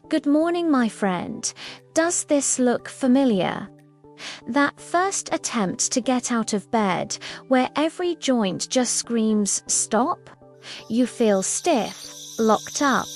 Good morning, my friend. Does this look familiar? That first attempt to get out of bed, where every joint just screams, stop? You feel stiff, locked up,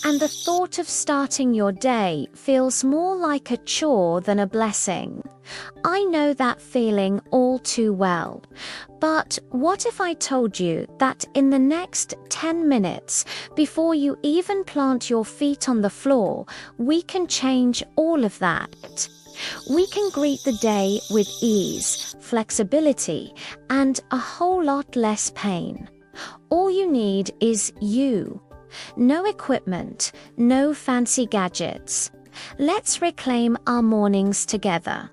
and the thought of starting your day feels more like a chore than a blessing. I know that feeling all too well. But what if I told you that in the next 10 minutes, before you even plant your feet on the floor, we can change all of that? We can greet the day with ease, flexibility, and a whole lot less pain. All you need is you. No equipment, no fancy gadgets. Let's reclaim our mornings together.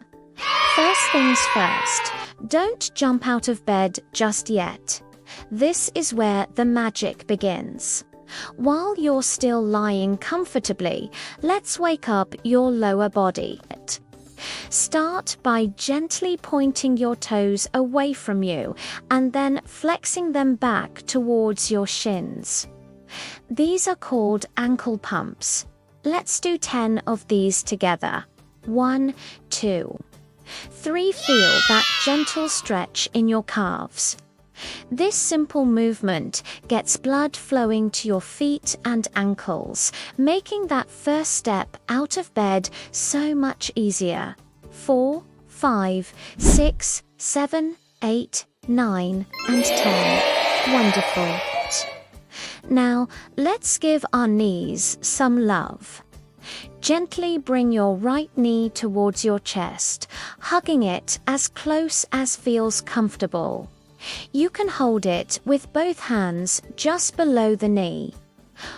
First things first, don't jump out of bed just yet. This is where the magic begins. While you're still lying comfortably, let's wake up your lower body. Start by gently pointing your toes away from you and then flexing them back towards your shins. These are called ankle pumps. Let's do 10 of these together. 1, 2, 3. Feel that gentle stretch in your calves. This simple movement gets blood flowing to your feet and ankles, making that first step out of bed so much easier. 4, 5, 6, 7, 8, 9, and 10. Wonderful. Now, let's give our knees some love. Gently bring your right knee towards your chest, hugging it as close as feels comfortable. You can hold it with both hands just below the knee.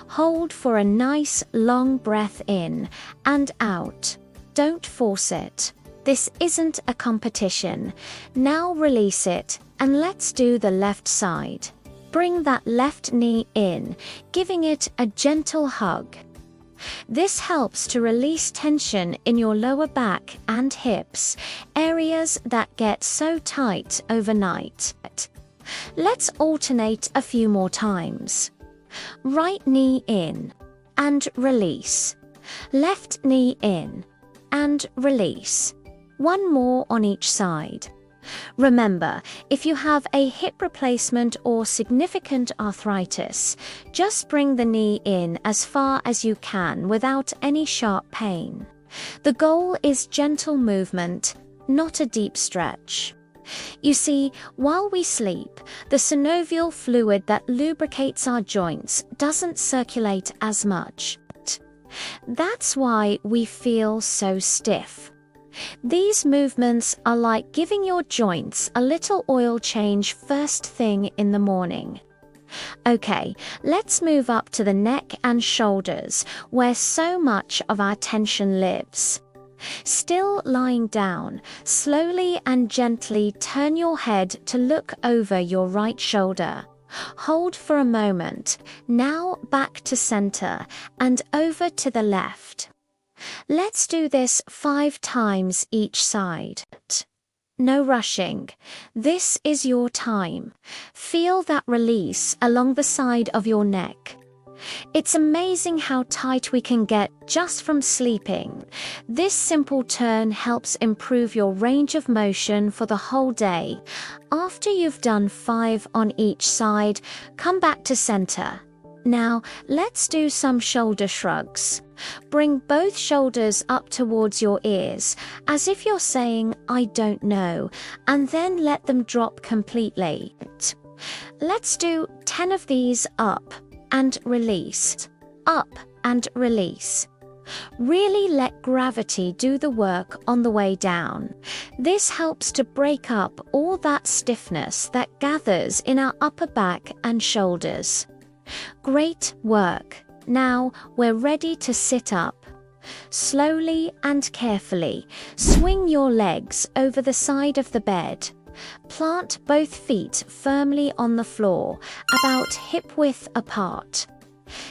Hold for a nice long breath in and out. Don't force it. This isn't a competition. Now release it and let's do the left side. Bring that left knee in, giving it a gentle hug. This helps to release tension in your lower back and hips, areas that get so tight overnight. Let's alternate a few more times. Right knee in and release. Left knee in and release. One more on each side. Remember, if you have a hip replacement or significant arthritis, just bring the knee in as far as you can without any sharp pain. The goal is gentle movement, not a deep stretch. You see, while we sleep, the synovial fluid that lubricates our joints doesn't circulate as much. That's why we feel so stiff. These movements are like giving your joints a little oil change first thing in the morning. Okay, let's move up to the neck and shoulders, where so much of our tension lives. Still lying down, slowly and gently turn your head to look over your right shoulder. Hold for a moment, now back to center and over to the left. Let's do this 5 times each side. No rushing. This is your time. Feel that release along the side of your neck. It's amazing how tight we can get just from sleeping. This simple turn helps improve your range of motion for the whole day. After you've done 5 on each side, come back to center. Now, let's do some shoulder shrugs. Bring both shoulders up towards your ears, as if you're saying, I don't know, and then let them drop completely. Let's do 10 of these up and release, up and release. Really let gravity do the work on the way down. This helps to break up all that stiffness that gathers in our upper back and shoulders. Great work. Now we're ready to sit up. Slowly and carefully, swing your legs over the side of the bed. Plant both feet firmly on the floor, about hip width apart.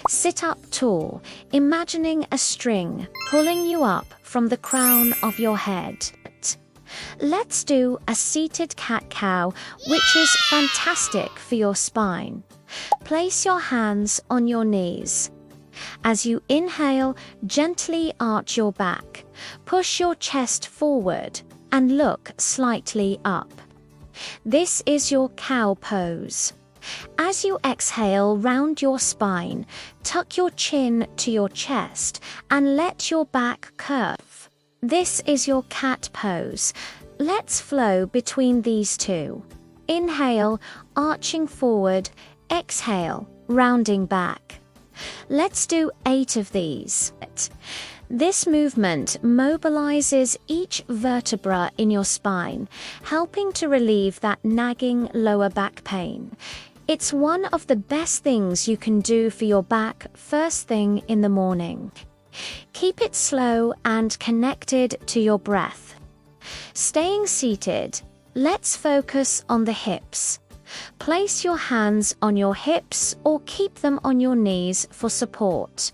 Sit up tall, imagining a string pulling you up from the crown of your head. Let's do a seated cat-cow, which is fantastic for your spine. Place your hands on your knees. As you inhale, gently arch your back, push your chest forward, and look slightly up. This is your cow pose. As you exhale, round your spine, tuck your chin to your chest, and let your back curve. This is your cat pose. Let's flow between these two. Inhale, arching forward. Exhale, rounding back. Let's do 8 of these. This movement mobilizes each vertebra in your spine, helping to relieve that nagging lower back pain. It's one of the best things you can do for your back first thing in the morning. Keep it slow and connected to your breath. Staying seated, let's focus on the hips. Place your hands on your hips or keep them on your knees for support.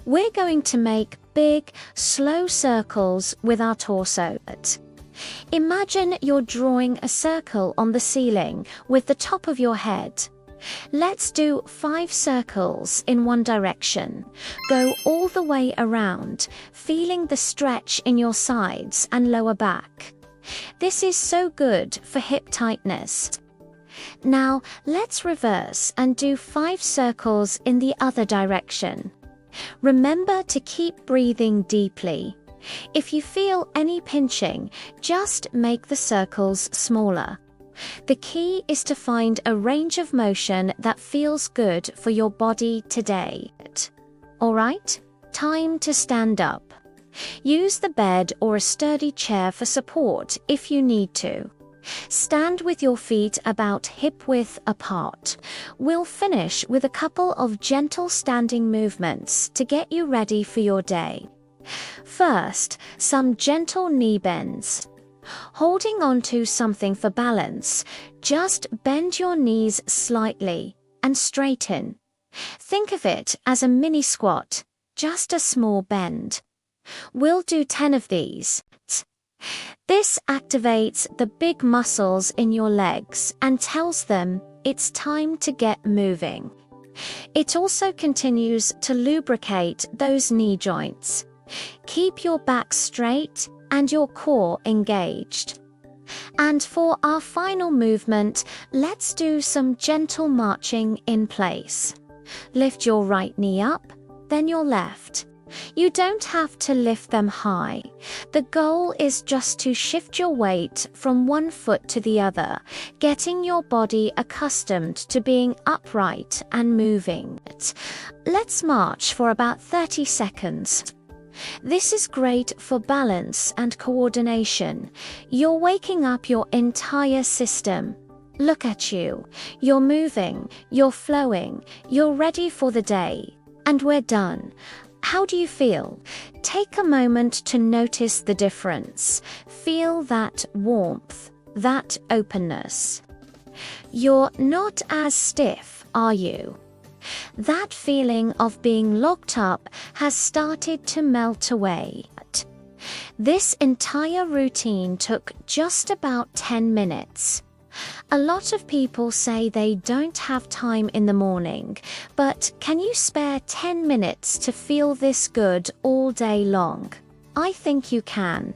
We're going to make big, slow circles with our torso. Imagine you're drawing a circle on the ceiling with the top of your head. Let's do 5 circles in one direction. Go all the way around, feeling the stretch in your sides and lower back. This is so good for hip tightness. Now, let's reverse and do 5 circles in the other direction. Remember to keep breathing deeply. If you feel any pinching, just make the circles smaller. The key is to find a range of motion that feels good for your body today. Alright, time to stand up. Use the bed or a sturdy chair for support if you need to. Stand with your feet about hip width apart. We'll finish with a couple of gentle standing movements to get you ready for your day. First, some gentle knee bends. Holding onto something for balance, just bend your knees slightly and straighten. Think of it as a mini squat, just a small bend. We'll do 10 of these. This activates the big muscles in your legs and tells them it's time to get moving. It also continues to lubricate those knee joints. Keep your back straight and your core engaged. And for our final movement, let's do some gentle marching in place. Lift your right knee up, then your left. You don't have to lift them high. The goal is just to shift your weight from one foot to the other, getting your body accustomed to being upright and moving. Let's march for about 30 seconds. This is great for balance and coordination. You're waking up your entire system. Look at you. You're moving, you're flowing, you're ready for the day. And we're done. How do you feel? Take a moment to notice the difference. Feel that warmth, that openness. You're not as stiff, are you? That feeling of being locked up has started to melt away. This entire routine took just about 10 minutes. A lot of people say they don't have time in the morning, but can you spare 10 minutes to feel this good all day long? I think you can.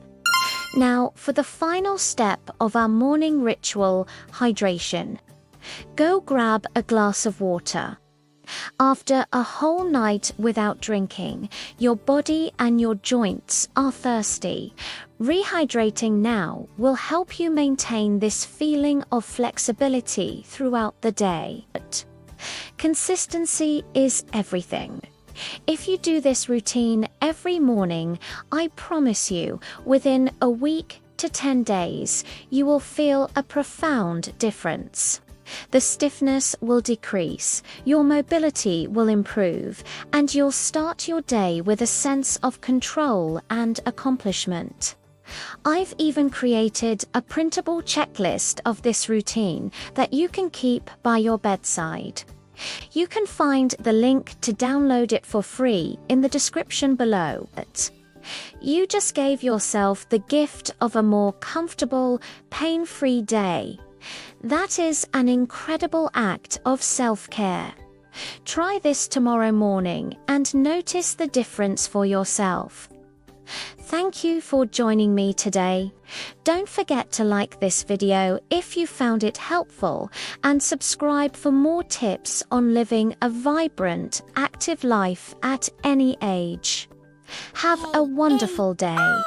Now, for the final step of our morning ritual, hydration. Go grab a glass of water. After a whole night without drinking, your body and your joints are thirsty. Rehydrating now will help you maintain this feeling of flexibility throughout the day. Consistency is everything. If you do this routine every morning, I promise you, within a week to 10 days, you will feel a profound difference. The stiffness will decrease, your mobility will improve, and you'll start your day with a sense of control and accomplishment. I've even created a printable checklist of this routine that you can keep by your bedside. You can find the link to download it for free in the description below. You just gave yourself the gift of a more comfortable, pain-free day. That is an incredible act of self-care. Try this tomorrow morning and notice the difference for yourself. Thank you for joining me today. Don't forget to like this video if you found it helpful and subscribe for more tips on living a vibrant, active life at any age. Have a wonderful day.